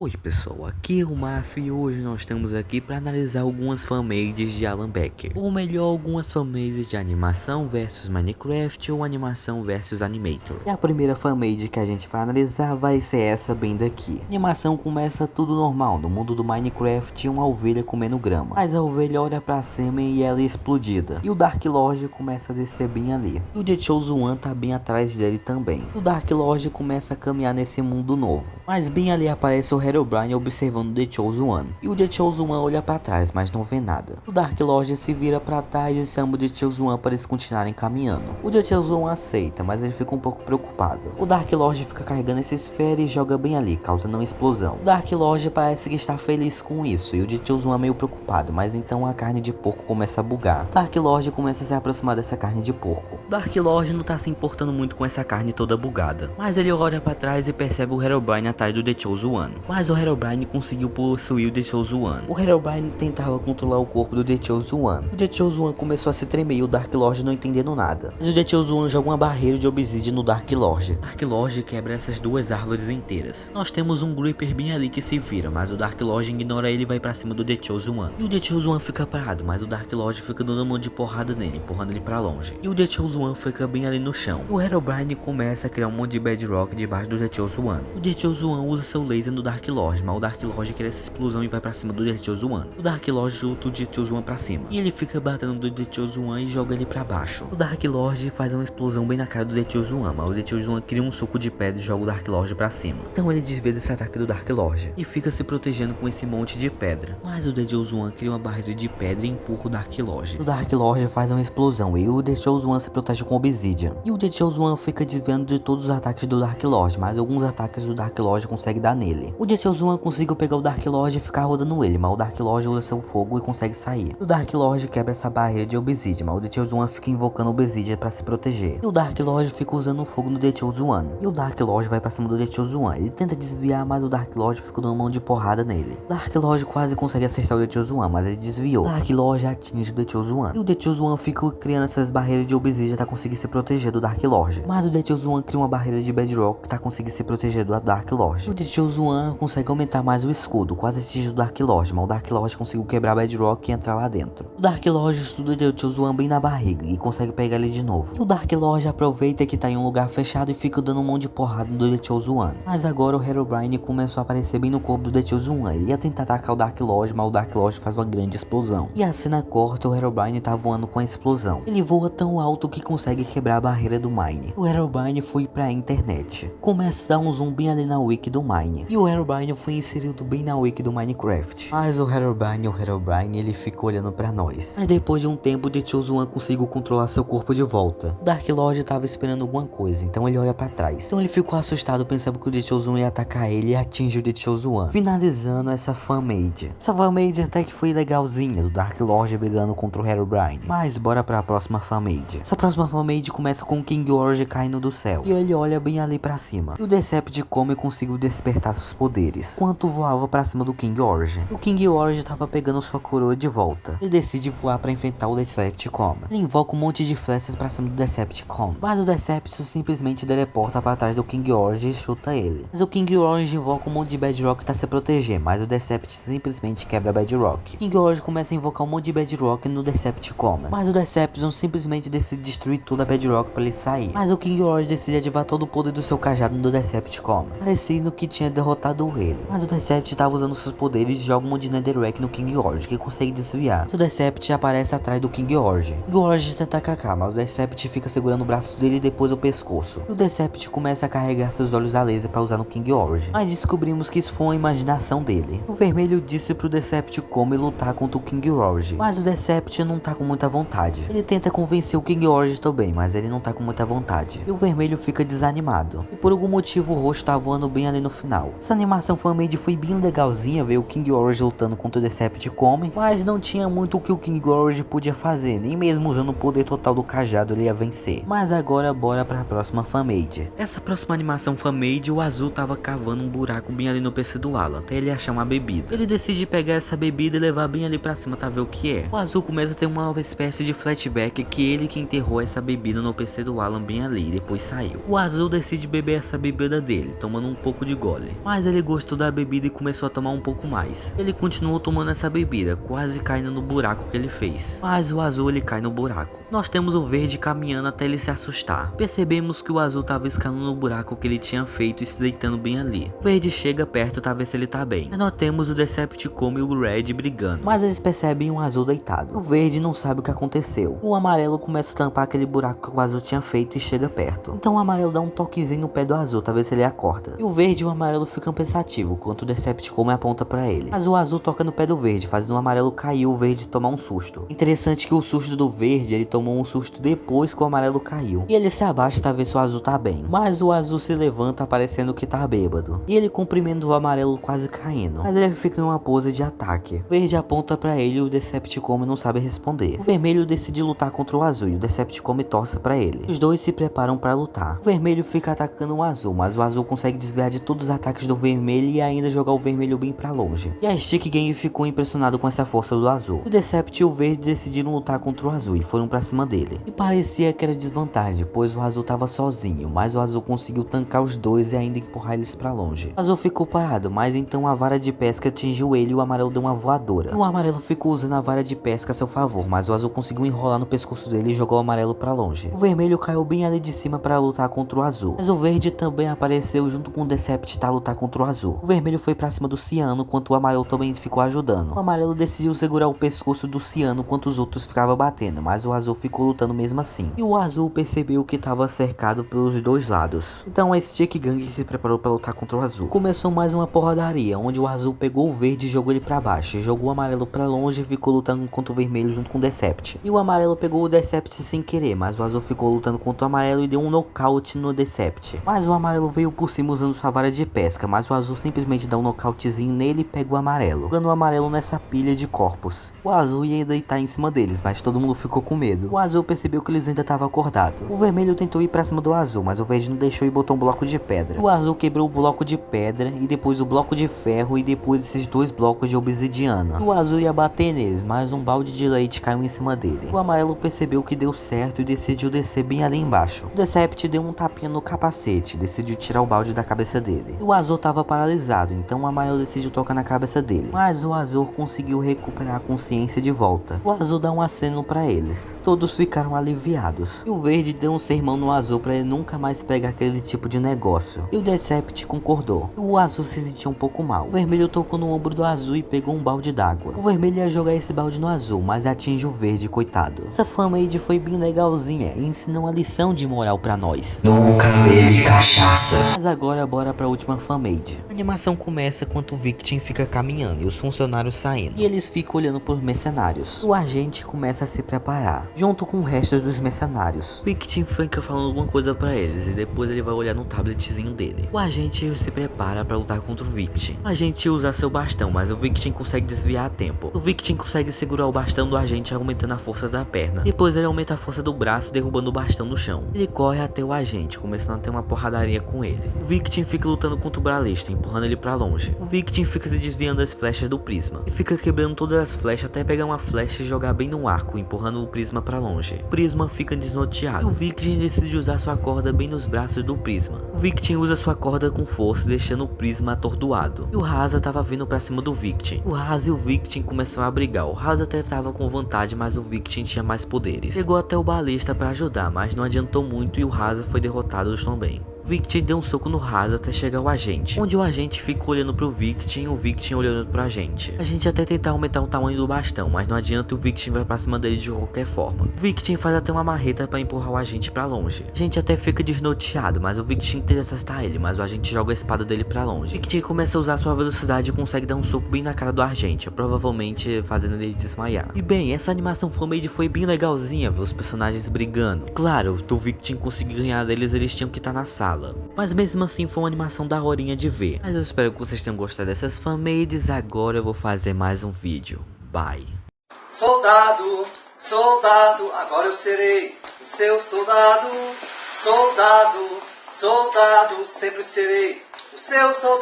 Oi pessoal, aqui é o Maf e hoje nós estamos aqui para analisar algumas fanmades de Alan Becker. Ou melhor, algumas fanmades de animação versus Minecraft ou animação versus Animator. E a primeira fanmade que a gente vai analisar vai ser essa bem daqui. A animação começa tudo normal, no mundo do Minecraft uma ovelha comendo grama. Mas a ovelha olha pra cima e ela é explodida. E o Dark Lord começa a descer bem ali. E o The Chosen One tá bem atrás dele também. O Dark Lord começa a caminhar nesse mundo novo. Mas bem ali aparece o Herobrine observando o The Chosen One. E o The Chosen One olha pra trás, mas não vê nada. O Dark Lord se vira pra trás e chama o The Chosen One para eles continuarem caminhando. O The Chosen One aceita, mas ele fica um pouco preocupado. O Dark Lord fica carregando essa esfera e joga bem ali, causando uma explosão. O Dark Lord parece que está feliz com isso, e o The Chosen One é meio preocupado, mas então a carne de porco começa a bugar. O Dark Lord começa a se aproximar dessa carne de porco. O Dark Lord não tá se importando muito com essa carne toda bugada, mas ele olha pra trás e percebe o Herobrine atrás do The Chosen One. Mas o Herobrine conseguiu possuir o The Chosen One. O Herobrine tentava controlar o corpo do The Chosen One. O The Chosen One começou a se tremer e o Dark Lord não entendendo nada. Mas o The Chosen One joga uma barreira de obsidian no Dark Lord. Dark Lord quebra essas duas árvores inteiras. Nós temos um Creeper bem ali que se vira, mas o Dark Lord ignora ele e vai pra cima do The Chosen One. E o The Chosen One fica parado, mas o Dark Lord fica dando um monte de porrada nele, empurrando ele pra longe. E o The Chosen One fica bem ali no chão. O Herobrine começa a criar um monte de bedrock debaixo do The Chosen One. O The Chosen One usa seu laser no Dark Lord, mas o Dark Lord cria essa explosão e vai pra cima do The Chosen One. O Dark Lord junta o The Chosen One pra cima. E ele fica batendo no The Chosen One e joga ele pra baixo. O Dark Lord faz uma explosão bem na cara do The Chosen One, mas o The Chosen One cria um soco de pedra e joga o Dark Lord pra cima. Então ele desvia desse ataque do Dark Lord e fica se protegendo com esse monte de pedra. Mas o The Chosen One cria uma barreira de pedra e empurra o Dark Lord. O Dark Lord faz uma explosão e o The Chosen One se protege com obsidian. E o The Chosen One fica desviando de todos os ataques do Dark Lord, mas alguns ataques do Dark Lord conseguem dar nele. O The Chosen One conseguiu pegar o Dark Lord e ficar rodando ele, mas o Dark Lord usa seu fogo e consegue sair. O Dark Lord quebra essa barreira de obsidian, mas o The Chosen One fica invocando obsidian pra se proteger. E o Dark Lord fica usando o fogo no The Chosen One. E o Dark Lord vai pra cima do The Chosen One. Ele tenta desviar, mas o Dark Lord fica dando mão de porrada nele. O Dark Lord quase consegue acertar o The Chosen One, mas ele desviou. O Dark Lord atinge o The Chosen One. E o The Chosen One fica criando essas barreiras de obsidian pra conseguir se proteger do Dark Lord. Mas o The Chosen One cria uma barreira de bedrock pra conseguir se proteger do Dark Lord. E o The Chosen One consegue aumentar mais o escudo, quase atinge o Dark Lord, mas o Dark Lord conseguiu quebrar a bedrock e entrar lá dentro. O Dark Lord estuda o The Chosen One bem na barriga e consegue pegar ele de novo. E o Dark Lord aproveita que tá em um lugar fechado e fica dando um monte de porrada no The Chosen One. Mas agora o Herobrine começou a aparecer bem no corpo do The Chosen One. Ele ia tentar atacar o Dark Lord, mas o Dark Lord faz uma grande explosão. E a cena corta, o Herobrine tá voando com a explosão. Ele voa tão alto que consegue quebrar a barreira do Mine. O Herobrine foi pra internet. Começa a dar um zoom bem ali na wiki do Mine. E o Herobrine foi inserido bem na wiki do Minecraft. Mas o Herobrine, ele fica olhando pra nós. Mas depois de um tempo, o The Chosen One conseguiu controlar seu corpo de volta. O Dark Lord tava esperando alguma coisa, então ele olha pra trás. Então ele ficou assustado pensando que o The Chosen One ia atacar ele e atinge o The Chosen One, finalizando essa fanmade. Essa fanmade até que foi legalzinha, do Dark Lord brigando contra o Herobrine. Mas bora pra próxima fanmade. Essa próxima fanmade começa com o King Orge caindo do céu. E ele olha bem ali pra cima. E o Decepticon conseguiu despertar seus poderes, enquanto voava pra cima do King Orge. O King Orge tava pegando sua coroa de volta. Ele decide voar pra enfrentar o Decepticon. Ele invoca um monte de flechas pra cima do Decepticon, mas o Decepticon simplesmente teleporta pra trás do King Orge e chuta ele. Mas o King Orge invoca um monte de bedrock pra se proteger, mas o Decepticon simplesmente quebra bedrock. King Orge começa a invocar um monte de bedrock no Decepticon, mas o Decepticon simplesmente decide destruir toda a bedrock pra ele sair. Mas o King Orge decide ativar todo o poder do seu cajado no Decepticon, parecendo que tinha derrotado ele. Mas o Decepticon tava usando seus poderes e joga um monte de Netherrack no King Orge, que consegue desviar. O Decepticon aparece atrás do King Orge. O King Orge tenta atacar, mas o Decepticon fica segurando o braço dele e depois o pescoço. E o Decepticon começa a carregar seus olhos a laser pra usar no King Orge, mas descobrimos que isso foi uma imaginação dele. O vermelho disse pro Decepticon lutar contra o King Orge, mas o Decepticon não tá com muita vontade. Ele tenta convencer o King Orge também, mas ele não tá com muita vontade. E o vermelho fica desanimado. E por algum motivo o roxo tá voando bem ali no final. Essa animação fanmade foi bem legalzinha, ver o King Orge lutando contra o Decepticon, mas não tinha muito o que o King Orge podia fazer, nem mesmo usando o poder total do cajado ele ia vencer. Mas agora bora pra próxima fanmade. Essa próxima animação fanmade, o Azul tava cavando um buraco bem ali no PC do Alan, até ele achar uma bebida. Ele decide pegar essa bebida e levar bem ali pra cima pra ver o que é. O Azul começa a ter uma espécie de flashback que ele que enterrou essa bebida no PC do Alan bem ali e depois saiu. O Azul decide beber essa bebida dele, tomando um pouco de gole. Mas ele gostou da bebida e começou a tomar um pouco mais. Ele continuou tomando essa bebida, quase caindo no buraco que ele fez. Mas o azul ele cai no buraco. Nós temos o verde caminhando até ele se assustar. Percebemos que o azul tava escalando no buraco que ele tinha feito e se deitando bem ali. O verde chega perto pra ver se ele tá bem. Mas nós temos o Decepticon e o Red brigando. Mas eles percebem um azul deitado. O verde não sabe o que aconteceu. O amarelo começa a tampar aquele buraco que o azul tinha feito e chega perto. Então o amarelo dá um toquezinho no pé do azul pra ver se ele acorda. E o verde e o amarelo ficam pensativos enquanto o Decepticon aponta pra ele. Mas o azul toca no pé do verde, fazendo o amarelo cair e o verde tomar um susto. Interessante que o susto do verde, ele tomou um susto depois que o amarelo caiu. E ele se abaixa pra ver se o azul tá bem. Mas o azul se levanta parecendo que tá bêbado. E ele cumprimenta o amarelo quase caindo. Mas ele fica em uma pose de ataque. O verde aponta pra ele e o Decepticon não sabe responder. O vermelho decide lutar contra o azul e o Decepticon torce pra ele. Os dois se preparam pra lutar. O vermelho fica atacando o azul, mas o azul consegue desviar de todos os ataques do vermelho e ainda jogar o vermelho bem pra longe. E a Stick Gang ficou impressionado com essa força do azul. O Decept e o verde decidiram lutar contra o azul e foram pra cima dele. E parecia que era desvantagem, pois o azul tava sozinho, mas o azul conseguiu tancar os dois e ainda empurrar eles pra longe. O azul ficou parado, mas então a vara de pesca atingiu ele e o amarelo deu uma voadora. O amarelo ficou usando a vara de pesca a seu favor, mas o azul conseguiu enrolar no pescoço dele e jogou o amarelo pra longe. O vermelho caiu bem ali de cima pra lutar contra o azul, mas o verde também apareceu junto com o Decept pra lutar contra o azul. O vermelho foi pra cima do ciano, enquanto o amarelo também ficou ajudando. O amarelo decidiu segurar o pescoço do ciano enquanto os outros ficavam batendo, mas o azul ficou lutando mesmo assim. E o azul percebeu que estava cercado pelos dois lados. Então a Stick Gang se preparou para lutar contra o azul. Começou mais uma porradaria, onde o azul pegou o verde e jogou ele para baixo, jogou o amarelo para longe e ficou lutando contra o vermelho junto com o Decept. E o amarelo pegou o Decept sem querer, mas o azul ficou lutando contra o amarelo e deu um nocaute no Decept. Mas o amarelo veio por cima usando sua vara de pesca, mas o azul simplesmente dá um nocautezinho nele e pega o amarelo, jogando o amarelo nessa pilha de corpos. O azul ia deitar em cima deles, mas todo mundo ficou com medo. O azul percebeu que eles ainda estavam acordados. O vermelho tentou ir pra cima do azul, mas o verde não deixou e botou um bloco de pedra. O azul quebrou o bloco de pedra e depois o bloco de ferro e depois esses dois blocos de obsidiana. O azul ia bater neles, mas um balde de leite caiu em cima dele. O amarelo percebeu que deu certo e decidiu descer bem ali embaixo. O Decept deu um tapinha no capacete, decidiu tirar o balde da cabeça dele. O azul tava paralisado, então o amarelo decidiu tocar na cabeça dele, mas o azul conseguiu recuperar a consciência de volta. O azul dá um aceno pra eles. Todos ficaram aliviados. E o verde deu um sermão no azul pra ele nunca mais pegar aquele tipo de negócio. E o Decept concordou. O azul se sentiu um pouco mal. O vermelho tocou no ombro do azul e pegou um balde d'água. O vermelho ia jogar esse balde no azul, mas atinge o verde, coitado. Essa fanmade foi bem legalzinha e ensinou uma lição de moral pra nós. Nunca bebe cachaça. Mas agora bora pra última fanmade. A animação começa quando o Victim fica caminhando e os funcionários saindo. E eles ficam olhando por mercenários. O agente começa a se preparar, junto com o resto dos mercenários. O Victim fica falando alguma coisa pra eles e depois ele vai olhar no tabletzinho dele. O agente se prepara pra lutar contra o Victim. O agente usa seu bastão, mas o Victim consegue desviar a tempo. O Victim consegue segurar o bastão do agente aumentando a força da perna. Depois ele aumenta a força do braço, derrubando o bastão no chão. Ele corre até o agente, começando a ter uma porradaria com ele. O Victim fica lutando contra o Bralista, empurrando ele pra longe. O Victim fica se desviando das flechas do Prisma e fica quebrando todas as flechas até pegar uma flecha e jogar bem no arco, empurrando o Prisma pra longe. O Prisma fica desnorteado. E o Victim decide usar sua corda bem nos braços do Prisma. O Victim usa sua corda com força, deixando o Prisma atordoado. E o Rasa tava vindo pra cima do Victim. O Rasa e o Victim começaram a brigar. O Rasa até tava com vontade, mas o Victim tinha mais poderes. Chegou até o Balista pra ajudar, mas não adiantou muito e o Rasa foi derrotado também. O Victim deu um soco no Rasa até chegar o agente, onde o agente fica olhando pro Victim e o Victim olhando pro agente. A gente até tentar aumentar o tamanho do bastão, mas não adianta, o Victim vai pra cima dele de qualquer forma. O Victim faz até uma marreta pra empurrar o agente pra longe. A gente até fica desnorteado, mas o Victim tenta acertar ele, mas o agente joga a espada dele pra longe. O Victim começa a usar sua velocidade e consegue dar um soco bem na cara do agente, provavelmente fazendo ele desmaiar. E bem, essa animação fanmade foi bem legalzinha, ver os personagens brigando. Claro, do Victim conseguir ganhar deles, eles tinham que estar na sala. Mas mesmo assim foi uma animação da horinha de ver. Mas eu espero que vocês tenham gostado dessas fanmades. Agora eu vou fazer mais um vídeo. Bye. Soldado, soldado, agora eu serei o seu soldado. Soldado, soldado, sempre serei o seu soldado.